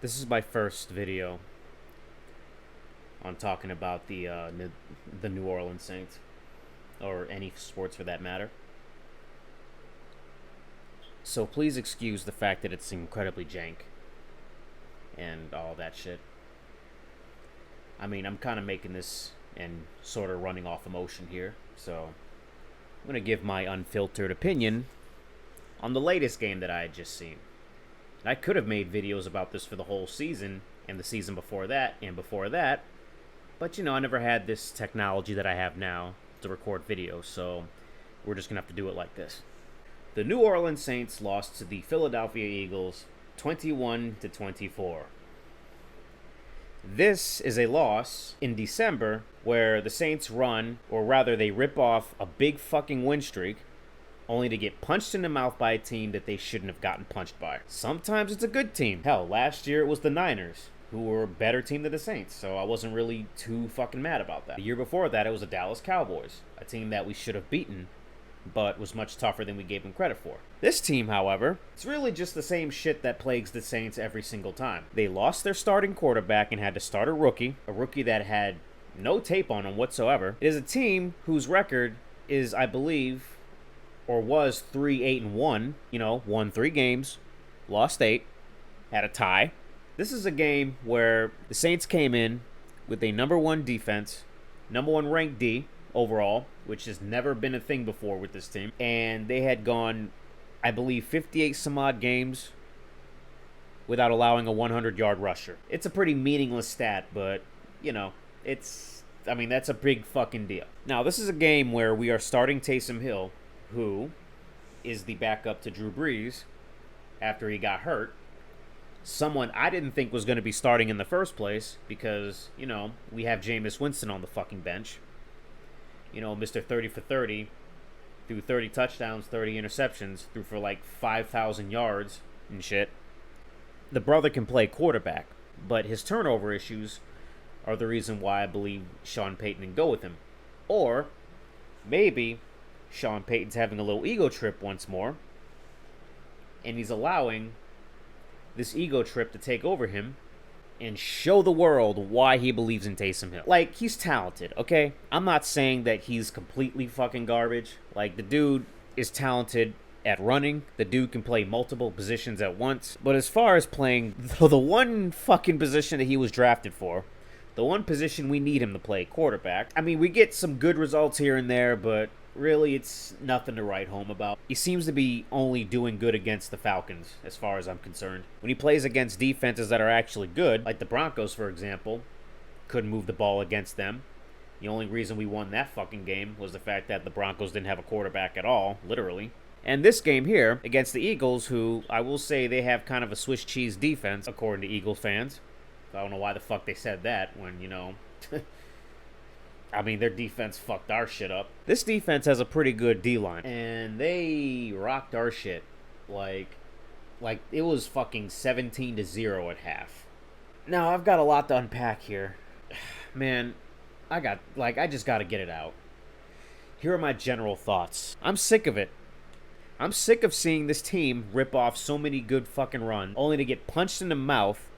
This is my first video on talking about the New Orleans Saints, or any sports for that matter. So please excuse the fact that it's incredibly jank and all that shit. I mean, I'm kind of making this and sort of running off emotion here, so I'm going to give my unfiltered opinion on the latest game that I had just seen. I could have made videos about this for the whole season, and the season before that, and before that, but I never had this technology that I have now to record videos, so we're just going to have to do it like this. The New Orleans Saints lost to the Philadelphia Eagles 21-24. This is a loss in December where the Saints run, or rather they rip off a big fucking win streak, only to get punched in the mouth by a team that they shouldn't have gotten punched by. Sometimes it's a good team. Hell, last year it was the Niners, who were a better team than the Saints, so I wasn't really too fucking mad about that. The year before that, it was the Dallas Cowboys, a team that we should have beaten, but was much tougher than we gave them credit for. This team, however, it's really just the same shit that plagues the Saints every single time. They lost their starting quarterback and had to start a rookie that had no tape on him whatsoever. It is a team whose record is, I believe, or was 3-8-1. Won 3 games, lost 8, had a tie. This is a game where the Saints came in with a number 1 defense, number 1 ranked D overall, which has never been a thing before with this team. And they had gone, I believe, 58 some odd games without allowing a 100-yard rusher. It's a pretty meaningless stat, but, that's a big fucking deal. Now, this is a game where we are starting Taysom Hill, who is the backup to Drew Brees after he got hurt. Someone I didn't think was going to be starting in the first place because, we have Jameis Winston on the fucking bench. Mr. 30 for 30, threw 30 touchdowns, 30 interceptions, threw for like 5,000 yards and shit. The brother can play quarterback, but his turnover issues are the reason why I believe Sean Payton can go with him. Or maybe Sean Payton's having a little ego trip once more, and he's allowing this ego trip to take over him and show the world why he believes in Taysom Hill. Like, he's talented, okay? I'm not saying that he's completely fucking garbage. Like, the dude is talented at running. The dude can play multiple positions at once. But as far as playing the one fucking position that he was drafted for, the one position we need him to play, quarterback, we get some good results here and there, but really, it's nothing to write home about. He seems to be only doing good against the Falcons, as far as I'm concerned. When he plays against defenses that are actually good, like the Broncos, for example, couldn't move the ball against them. The only reason we won that fucking game was the fact that the Broncos didn't have a quarterback at all, literally. And this game here, against the Eagles, who I will say they have kind of a Swiss cheese defense, according to Eagles fans. I don't know why the fuck they said that when, their defense fucked our shit up. This defense has a pretty good D-line, and they rocked our shit like it was fucking 17-0 at half. Now, I've got a lot to unpack here. Man, I just gotta get it out. Here are my general thoughts. I'm sick of it. I'm sick of seeing this team rip off so many good fucking runs, only to get punched in the mouth,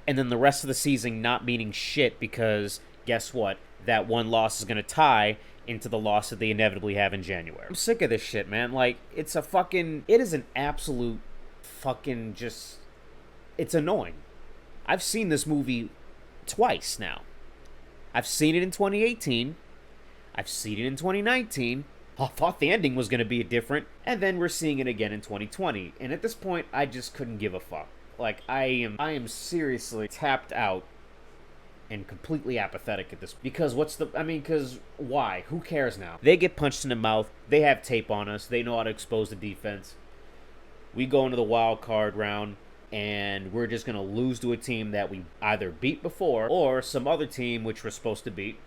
and then the rest of the season not meaning shit because, guess what? That one loss is going to tie into the loss that they inevitably have in January. I'm sick of this shit, man. Like, it is an absolute fucking it's annoying. I've seen this movie twice now. I've seen it in 2018. I've seen it in 2019. I thought the ending was going to be different. And then we're seeing it again in 2020. And at this point, I just couldn't give a fuck. Like, I am seriously tapped out and completely apathetic at this. Because why? Who cares now? They get punched in the mouth. They have tape on us. They know how to expose the defense. We go into the wild card round, and we're just going to lose to a team that we either beat before, or some other team which we're supposed to beat,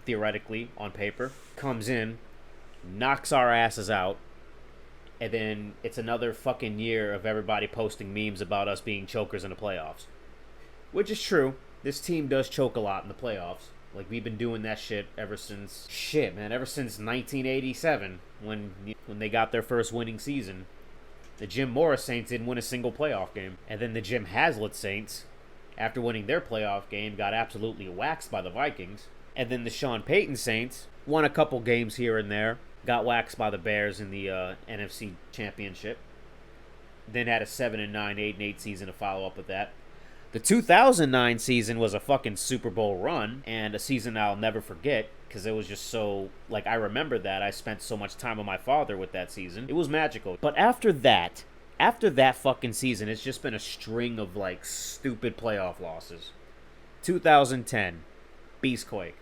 theoretically, on paper, comes in, knocks our asses out, and then it's another fucking year of everybody posting memes about us being chokers in the playoffs. Which is true. This team does choke a lot in the playoffs. Like, we've been doing that shit ever since 1987, when they got their first winning season. The Jim Morris Saints didn't win a single playoff game. And then the Jim Haslett Saints after winning their playoff game, got absolutely waxed by the Vikings. And then the Sean Payton Saints won a couple games here and there, got waxed by the Bears in the NFC Championship. Then had a 7-9, 8-8 season to follow up with that. The 2009 season was a fucking Super Bowl run, and a season I'll never forget, because it was just so, like, I remember that. I spent so much time with my father with that season. It was magical. But after that fucking season, it's just been a string of, like, stupid playoff losses. 2010, Beastquake.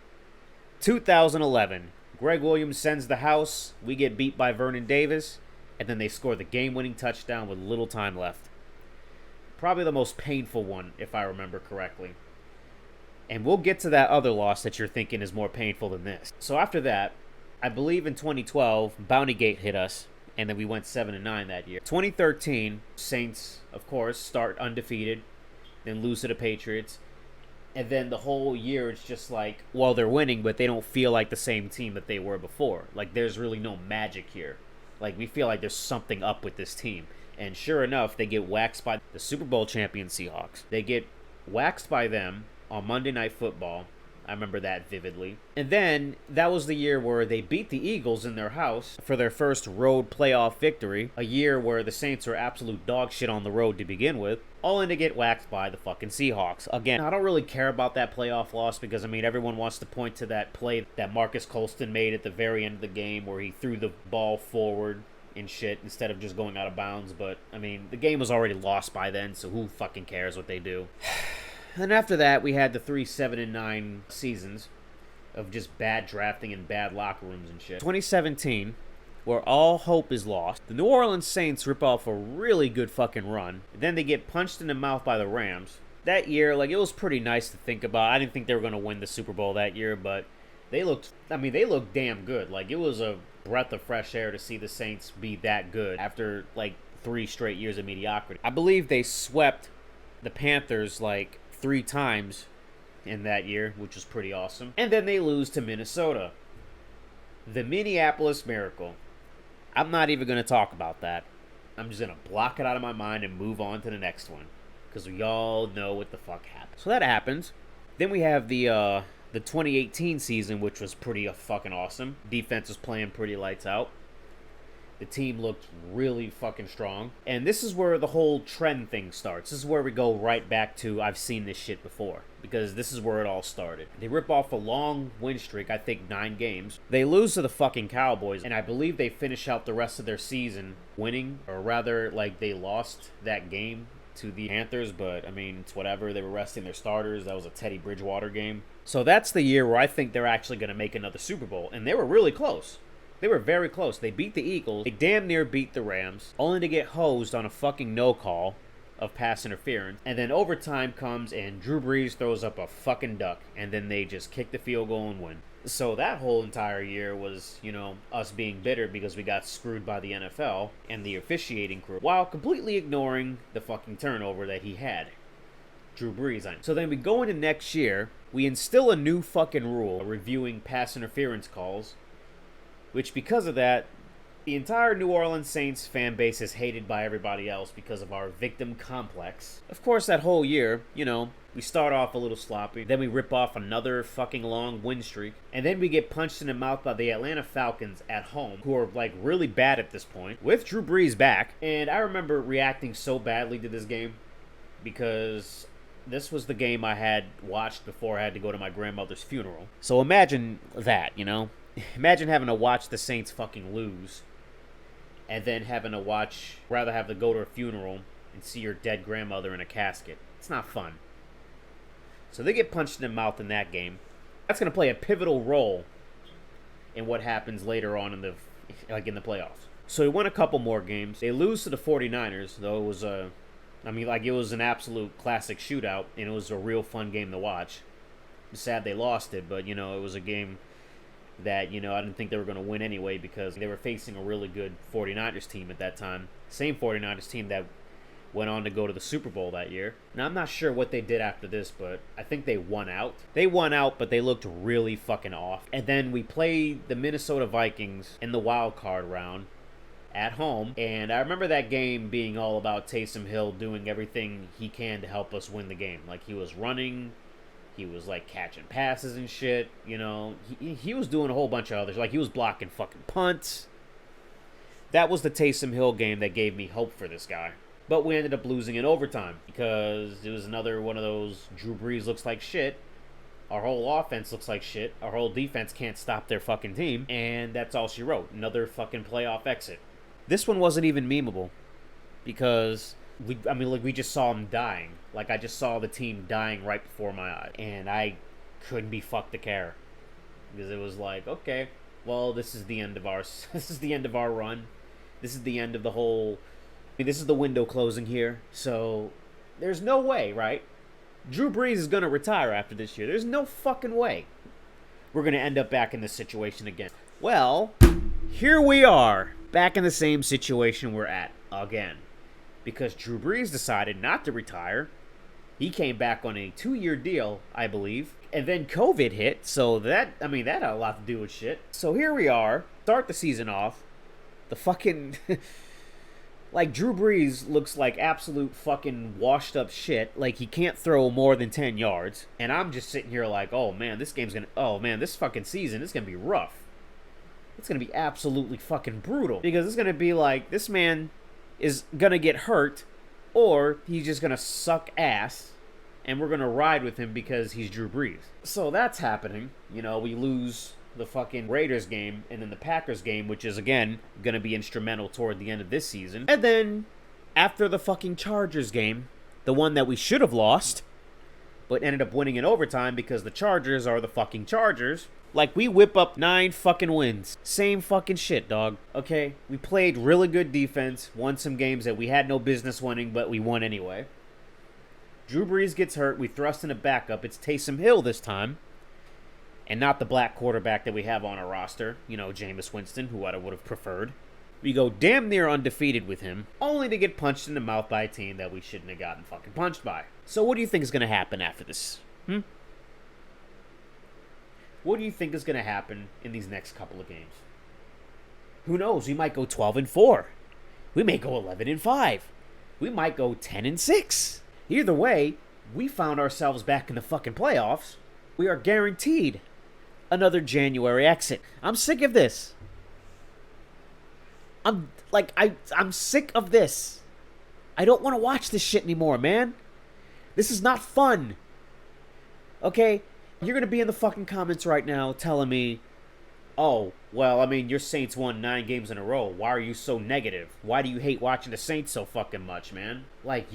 2011, Greg Williams sends the house, we get beat by Vernon Davis, and then they score the game-winning touchdown with little time left. Probably the most painful one, if I remember correctly. And we'll get to that other loss that you're thinking is more painful than this. So after that, I believe in 2012, Bountygate hit us, and then we went 7-9 that year. 2013, Saints, of course, start undefeated, then lose to the Patriots. And then the whole year, it's just like, well, they're winning, but they don't feel like the same team that they were before. Like, there's really no magic here. Like, we feel like there's something up with this team. And sure enough, they get waxed by the Super Bowl champion Seahawks. They get waxed by them on Monday Night Football. I remember that vividly. And then that was the year where they beat the Eagles in their house for their first road playoff victory. A year where the Saints were absolute dog shit on the road to begin with. All in to get waxed by the fucking Seahawks. Again, I don't really care about that playoff loss because, I mean, everyone wants to point to that play that Marcus Colston made at the very end of the game where he threw the ball forward and shit instead of just going out of bounds. But, I mean, the game was already lost by then, so who fucking cares what they do? And after that, we had the 3 7-9 seasons of just bad drafting and bad locker rooms and shit. 2017, where all hope is lost, the New Orleans Saints rip off a really good fucking run. Then they get punched in the mouth by the Rams. That year, like, it was pretty nice to think about. I didn't think they were going to win the Super Bowl that year, but they looked damn good. Like, it was a breath of fresh air to see the Saints be that good after, like, 3 straight years of mediocrity. I believe they swept the Panthers, like, 3 times in that year, which was pretty awesome. And then they lose to Minnesota. The Minneapolis Miracle. I'm not even going to talk about that. I'm just going to block it out of my mind and move on to the next one. Because we all know what the fuck happened. So that happens. Then we have the 2018 season, which was pretty fucking awesome. Defense was playing pretty lights out. The team looked really fucking strong. And this is where the whole trend thing starts. This is where we go right back to I've seen this shit before. Because this is where it all started. They rip off a long win streak, I think 9 games. They lose to the fucking Cowboys. And I believe they finish out the rest of their season winning. Or rather, like, they lost that game to the Panthers. But, I mean, it's whatever. They were resting their starters. That was a Teddy Bridgewater game. So that's the year where I think they're actually going to make another Super Bowl. And they were really close. They were very close. They beat the Eagles. They damn near beat the Rams, only to get hosed on a fucking no call of pass interference. And then overtime comes and Drew Brees throws up a fucking duck. And then they just kick the field goal and win. So that whole entire year was, you know, us being bitter because we got screwed by the NFL and the officiating crew, while completely ignoring the fucking turnover that he had. Drew Brees. So then we go into next year. We instill a new fucking rule reviewing pass interference calls. Which, because of that, the entire New Orleans Saints fan base is hated by everybody else because of our victim complex. Of course, that whole year, you know, we start off a little sloppy. Then we rip off another fucking long win streak. And then we get punched in the mouth by the Atlanta Falcons at home, who are, like, really bad at this point, with Drew Brees back. And I remember reacting so badly to this game because this was the game I had watched before I had to go to my grandmother's funeral. So imagine that, you know? Imagine having to watch the Saints fucking lose and then having to rather have to go to a funeral and see your dead grandmother in a casket. It's not fun. So they get punched in the mouth in that game. That's going to play a pivotal role in what happens later on in the playoffs. So they won a couple more games. They lose to the 49ers, though it was it was an absolute classic shootout, and it was a real fun game to watch. It's sad they lost it, but, you know, it was a game that, you know, I didn't think they were going to win anyway because they were facing a really good 49ers team at that time. Same 49ers team that went on to go to the Super Bowl that year. Now, I'm not sure what they did after this, but I think they won out. They won out, but they looked really fucking off. And then we played the Minnesota Vikings in the wild card round at home. And I remember that game being all about Taysom Hill doing everything he can to help us win the game. Like, he was running, he was, like, catching passes and shit, you know. He was doing a whole bunch of others. Like, he was blocking fucking punts. That was the Taysom Hill game that gave me hope for this guy. But we ended up losing in overtime because it was another one of those Drew Brees looks like shit. Our whole offense looks like shit. Our whole defense can't stop their fucking team. And that's all she wrote. Another fucking playoff exit. This one wasn't even memeable because we just saw him dying. Like, I just saw the team dying right before my eyes. And I couldn't be fucked to care. Because it was like, okay, well, this is the end of our run. This is the end of the whole... this is the window closing here. So, there's no way, right? Drew Brees is going to retire after this year. There's no fucking way we're going to end up back in this situation again. Well, here we are, back in the same situation we're at again. Because Drew Brees decided not to retire. He came back on a 2-year deal, I believe. And then COVID hit, so that had a lot to do with shit. So here we are, start the season off. The fucking... like, Drew Brees looks like absolute fucking washed up shit. Like, he can't throw more than 10 yards. And I'm just sitting here like, oh man, this fucking season is gonna be rough. It's gonna be absolutely fucking brutal. Because it's gonna be like, this man is gonna get hurt, or he's just gonna suck ass, and we're gonna ride with him because he's Drew Brees. So that's happening. You know, we lose the fucking Raiders game and then the Packers game, which is again gonna be instrumental toward the end of this season. And then after the fucking Chargers game, the one that we should have lost but ended up winning in overtime because the Chargers are the fucking Chargers, like, we whip up 9 fucking wins. Same fucking shit, dog. Okay, we played really good defense, won some games that we had no business winning, but we won anyway. Drew Brees gets hurt, we thrust in a backup. It's Taysom Hill this time, and not the black quarterback that we have on our roster, you know, Jameis Winston, who I would have preferred. We go damn near undefeated with him, only to get punched in the mouth by a team that we shouldn't have gotten fucking punched by. So what do you think is going to happen after this? What do you think is going to happen in these next couple of games? Who knows? We might go 12-4. We may go 11-5. We might go 10-6. Either way, we found ourselves back in the fucking playoffs. We are guaranteed another January exit. I'm sick of this. I'm sick of this. I don't want to watch this shit anymore, man. This is not fun. Okay? You're going to be in the fucking comments right now telling me, oh, well, your Saints won 9 games in a row. Why are you so negative? Why do you hate watching the Saints so fucking much, man? Like,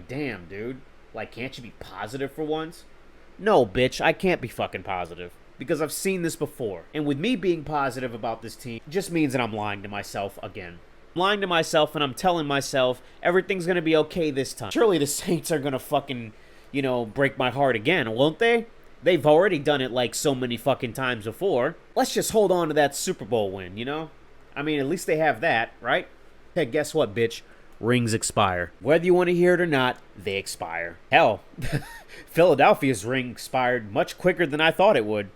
damn, dude. Like, can't you be positive for once? No, bitch, I can't be fucking positive. Because I've seen this before. And with me being positive about this team, just means that I'm lying to myself again. I'm lying to myself and I'm telling myself everything's going to be okay this time. Surely the Saints are going to fucking, break my heart again, won't they? They've already done it like so many fucking times before. Let's just hold on to that Super Bowl win, at least they have that, right? Hey, guess what, bitch? Rings expire. Whether you want to hear it or not, they expire. Hell, Philadelphia's ring expired much quicker than I thought it would.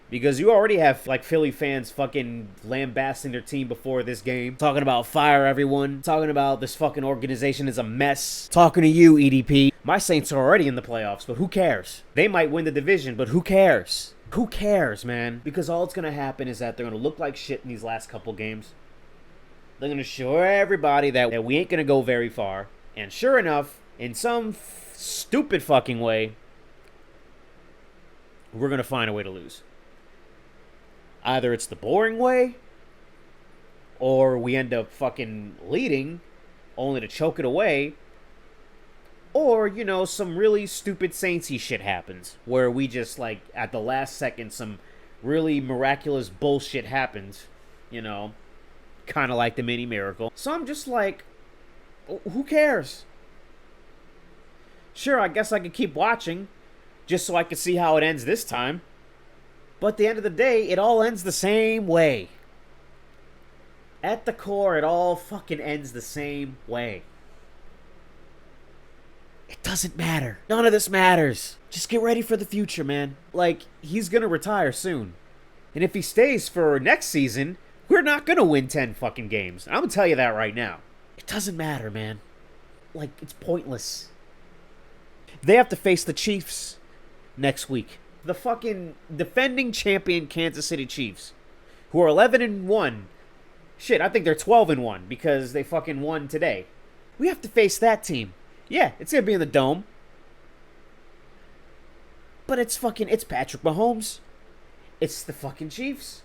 Because you already have, Philly fans fucking lambasting their team before this game. Talking about fire everyone. Talking about this fucking organization is a mess. Talking to you, EDP. My Saints are already in the playoffs, but who cares? They might win the division, but who cares? Who cares, man? Because all that's going to happen is that they're going to look like shit in these last couple games. They're going to show everybody that we ain't going to go very far. And sure enough, in some stupid fucking way, we're going to find a way to lose. Either it's the boring way, or we end up fucking leading, only to choke it away, or, some really stupid Saintsy shit happens, where we just, at the last second, some really miraculous bullshit happens, kind of like the mini miracle. So I'm just like, who cares? Sure, I guess I could keep watching, just so I could see how it ends this time. But at the end of the day, it all ends the same way. At the core, it all fucking ends the same way. It doesn't matter. None of this matters. Just get ready for the future, man. He's gonna retire soon. And if he stays for next season, We're not going to win 10 fucking games. I'm going to tell you that right now. It doesn't matter, man. Like, it's pointless. They have to face the Chiefs next week. The fucking defending champion Kansas City Chiefs, who are 11-1. Shit, I think they're 12-1 because they fucking won today. We have to face that team. Yeah, it's going to be in the Dome. But it's Patrick Mahomes. It's the fucking Chiefs.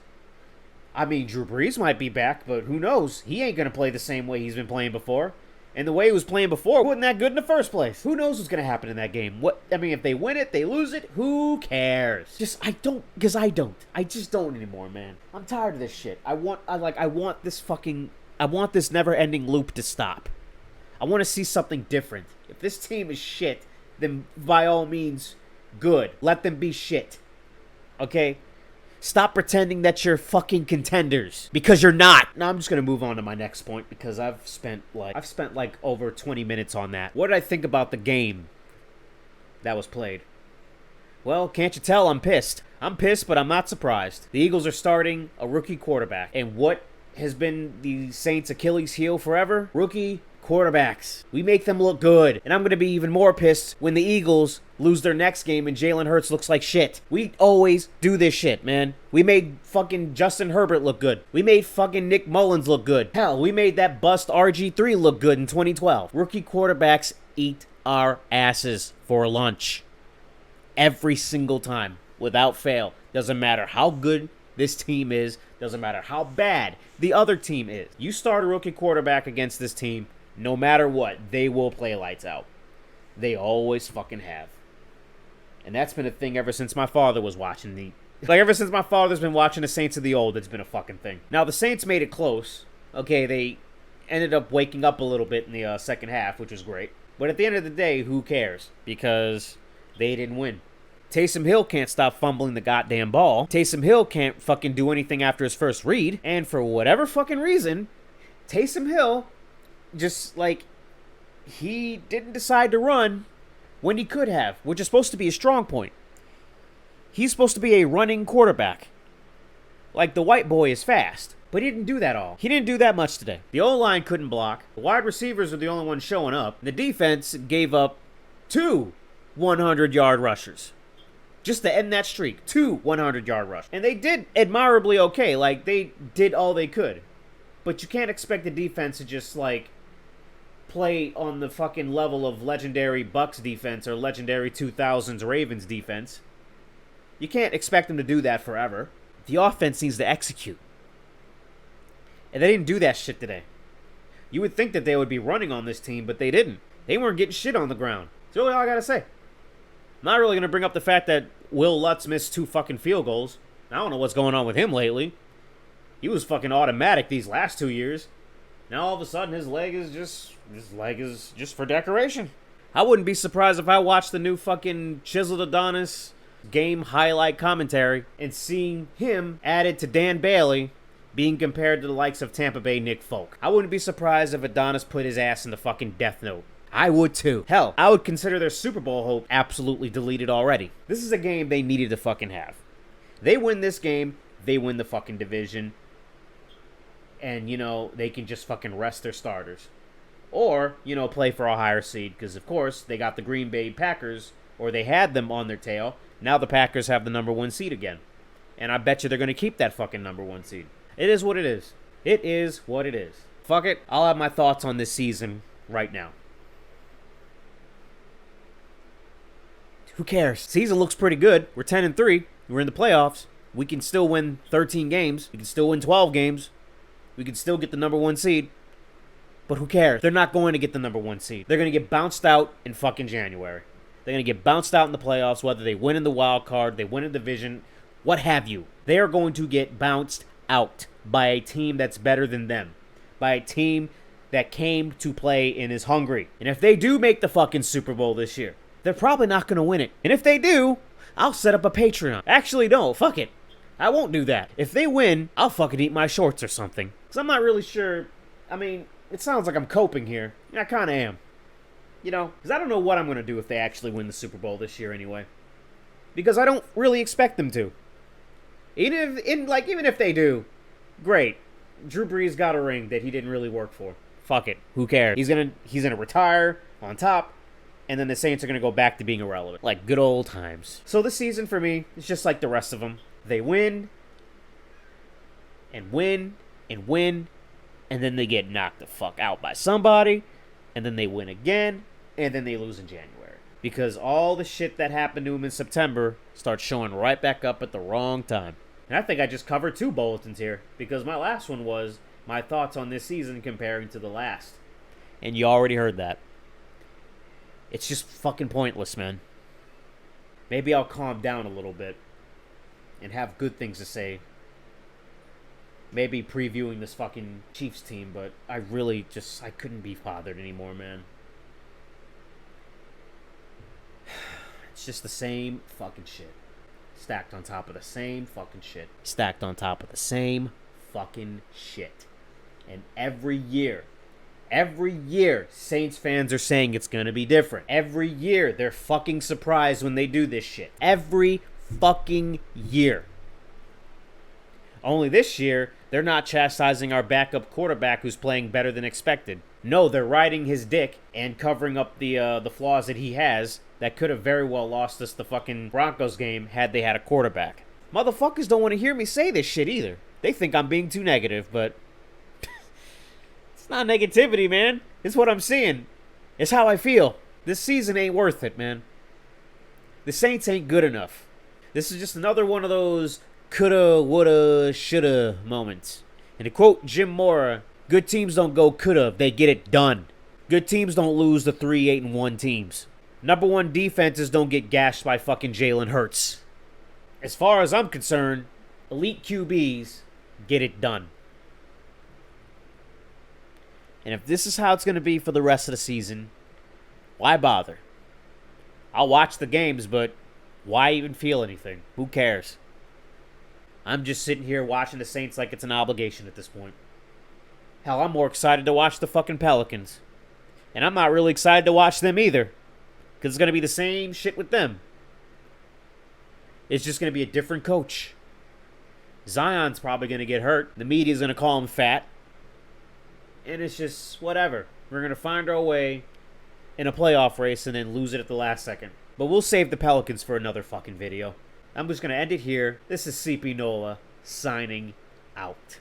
I mean, Drew Brees might be back, but who knows? He ain't going to play the same way he's been playing before. And the way he was playing before wasn't that good in the first place. Who knows what's going to happen in that game? If they win it, they lose it, who cares? I just don't anymore, man. I'm tired of this shit. I want this never-ending loop to stop. I want to see something different. If this team is shit, then by all means, good. Let them be shit. Okay? Stop pretending that you're fucking contenders, because you're not. Now I'm just gonna move on to my next point because I've spent like over 20 minutes on that. What did I think about the game that was played? Well, can't you tell I'm pissed? I'm pissed, but I'm not surprised. The Eagles are starting a rookie quarterback, and what has been the Saints' Achilles heel forever? Rookie quarterbacks. We make them look good. And I'm going to be even more pissed when the Eagles lose their next game and Jalen Hurts looks like shit. We always do this shit, man. We made fucking Justin Herbert look good. We made fucking Nick Mullins look good. Hell, we made that bust RG3 look good in 2012. Rookie quarterbacks eat our asses for lunch. Every single time, without fail. Doesn't matter how good this team is. Doesn't matter how bad the other team is. You start a rookie quarterback against this team, no matter what, they will play lights out. They always fucking have. And that's been a thing ever since my father was watching ever since my father's been watching the Saints of the old, it's been a fucking thing. Now, the Saints made it close. Okay, they ended up waking up a little bit in the second half, which was great. But at the end of the day, who cares? Because they didn't win. Taysom Hill can't stop fumbling the goddamn ball. Taysom Hill can't fucking do anything after his first read. And for whatever fucking reason, Taysom Hill he didn't decide to run when he could have, which is supposed to be a strong point. He's supposed to be a running quarterback. Like, the white boy is fast. But he didn't do that all. He didn't do that much today. The O-line couldn't block. The wide receivers were the only ones showing up. The defense gave up 2 100-yard rushers. Just to end that streak. 2 100-yard rushers. And they did admirably okay. Like, they did all they could. But you can't expect the defense to just, play on the fucking level of legendary Bucks defense or legendary 2000s Ravens defense. You can't expect them to do that forever. The offense needs to execute. And they didn't do that shit today. You would think that they would be running on this team, but they didn't. They weren't getting shit on the ground. That's really all I gotta say. I'm not really gonna bring up the fact that Will Lutz missed 2 fucking field goals. I don't know what's going on with him lately. He was fucking automatic these last 2 years. Now all of a sudden his leg is just for decoration. I wouldn't be surprised if I watched the new fucking Chiseled Adonis game highlight commentary and seeing him added to Dan Bailey being compared to the likes of Tampa Bay Nick Folk. I wouldn't be surprised if Adonis put his ass in the fucking death note. I would too. Hell, I would consider their Super Bowl hope absolutely deleted already. This is a game they needed to fucking have. They win this game, they win the fucking division. And, they can just fucking rest their starters. Or, play for a higher seed. Because, of course, they got the Green Bay Packers, or they had them on their tail. Now the Packers have the number 1 seed again. And I bet you they're going to keep that fucking number 1 seed. It is what it is. It is what it is. Fuck it. I'll have my thoughts on this season right now. Who cares? Season looks pretty good. We're 10-3. We're in the playoffs. We can still win 13 games. We can still win 12 games. We can still get the number 1 seed. But who cares? They're not going to get the number 1 seed. They're going to get bounced out in fucking January. They're going to get bounced out in the playoffs, whether they win in the wild card, they win in the division, what have you. They are going to get bounced out by a team that's better than them. By a team that came to play and is hungry. And if they do make the fucking Super Bowl this year, they're probably not going to win it. And if they do, I'll set up a Patreon. Actually, no, fuck it. I won't do that. If they win, I'll fucking eat my shorts or something. Because I'm not really sure. I mean, it sounds like I'm coping here. I kind of am. Because I don't know what I'm going to do if they actually win the Super Bowl this year anyway. Because I don't really expect them to. Even if they do, great. Drew Brees got a ring that he didn't really work for. Fuck it. Who cares? He's gonna retire on top, and then the Saints are gonna go back to being irrelevant. Like good old times. So this season for me, it's just like the rest of them. They win, and win, and win, and then they get knocked the fuck out by somebody, and then they win again, and then they lose in January. Because all the shit that happened to him in September starts showing right back up at the wrong time. And I think I just covered 2 bulletins here, because my last one was my thoughts on this season comparing to the last. And you already heard that. It's just fucking pointless, man. Maybe I'll calm down a little bit and have good things to say. Maybe previewing this fucking Chiefs team, but I really just, I couldn't be bothered anymore, man. It's just the same fucking shit. Stacked on top of the same fucking shit. Stacked on top of the same fucking shit. And every year, Saints fans are saying it's gonna be different. Every year, they're fucking surprised when they do this shit. Every fucking year. Only this year, they're not chastising our backup quarterback who's playing better than expected. No, they're riding his dick and covering up the flaws that he has that could have very well lost us the fucking Broncos game had they had a quarterback. Motherfuckers don't want to hear me say this shit either. They think I'm being too negative, but it's not negativity, man. It's what I'm seeing. It's how I feel. This season ain't worth it, man. The Saints ain't good enough. This is just another one of those coulda, woulda, shoulda moments. And to quote Jim Mora, good teams don't go coulda, they get it done. Good teams don't lose the 3-8-1 teams. Number 1 defenses don't get gashed by fucking Jalen Hurts. As far as I'm concerned, elite QBs get it done. And if this is how it's going to be for the rest of the season, why bother? I'll watch the games, but why even feel anything? Who cares? I'm just sitting here watching the Saints like it's an obligation at this point. Hell, I'm more excited to watch the fucking Pelicans. And I'm not really excited to watch them either. Because it's going to be the same shit with them. It's just going to be a different coach. Zion's probably going to get hurt. The media's going to call him fat. And it's just whatever. We're going to find our way in a playoff race and then lose it at the last second. But we'll save the Pelicans for another fucking video. I'm just going to end it here. This is CP Nola signing out.